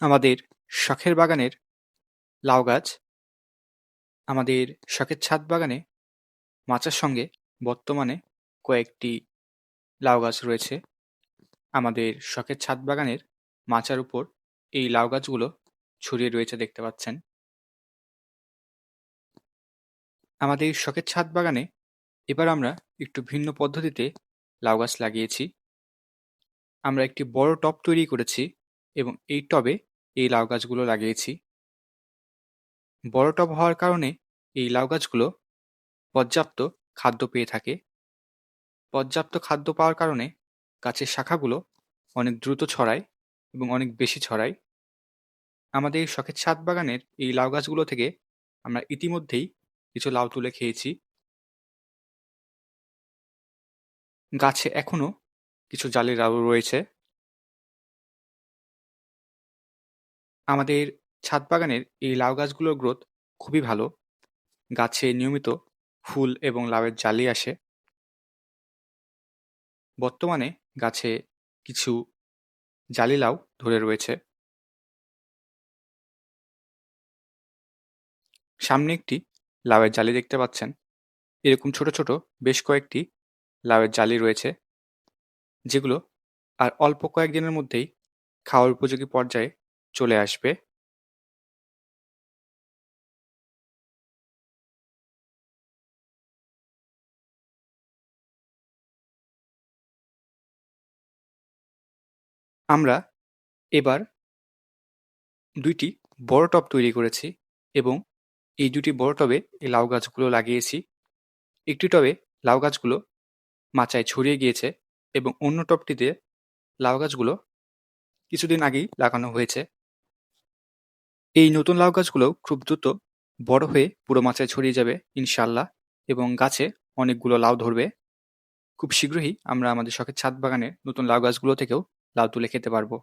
আমাদের শখের বাগানের লাউ গাছ, আমাদের শখের ছাদ বাগানে মাচার সঙ্গে বর্তমানে কয়েকটি লাউ গাছ রয়েছে। আমাদের শখের ছাদ বাগানের মাচার উপর এই লাউ গাছগুলো ছড়িয়ে রয়েছে দেখতে পাচ্ছেন। আমাদের শখের ছাদ বাগানে এবার আমরা একটু ভিন্ন পদ্ধতিতে লাউ গাছ লাগিয়েছি। আমরা একটি বড় টব তৈরি করেছি এবং এই টবে এই লাউ গাছগুলো লাগিয়েছি। বড় টব হওয়ার কারণে এই লাউ গাছগুলো পর্যাপ্ত খাদ্য পেয়ে থাকে। পর্যাপ্ত খাদ্য পাওয়ার কারণে গাছের শাখাগুলো অনেক দ্রুত ছড়ায় এবং অনেক বেশি ছড়ায়। আমাদের এই শখের ছাদ বাগানের এই লাউ গাছগুলো থেকে আমরা ইতিমধ্যেই কিছু লাউ তুলে খেয়েছি। গাছে এখনো কিছু জালি লাউ রয়েছে। আমাদের ছাদ বাগানের এই লাউ গাছগুলোর গ্রোথ খুবই ভালো। গাছে নিয়মিত ফুল এবং লাউয়ের জালি আসে। বর্তমানে গাছে কিছু জালি লাউ ধরে রয়েছে। সামনে একটি লাউয়ের জালি দেখতে পাচ্ছেন। এরকম ছোট ছোট বেশ কয়েকটি লাউয়ের জালি রয়েছে, যেগুলো আর অল্প কয়েকদিনের মধ্যেই খাওয়ার উপযোগী পর্যায়ে চলে আসবে। আমরা এবার ২ টি বড় টব তৈরি করেছি এবং এই ২ টি বড় টবে এই লাউ গাছগুলো লাগিয়েছি। একটি টবে লাউ গাছগুলো মাচায় ছড়িয়ে গিয়েছে এবং অন্য টবটিতে লাউ গাছগুলো কিছুদিন আগেই লাগানো হয়েছে। এই নতুন লাউ গাছগুলো খুব দ্রুত বড় হয়ে পুরো মাচায় ছড়িয়ে যাবে ইনশাআল্লাহ এবং গাছে অনেকগুলো লাউ ধরবে। খুব শীঘ্রই আমরা আমাদের শখের ছাদ বাগানের নতুন লাউ গাছগুলো থেকেও লাউ তুলে খেতে পারবো।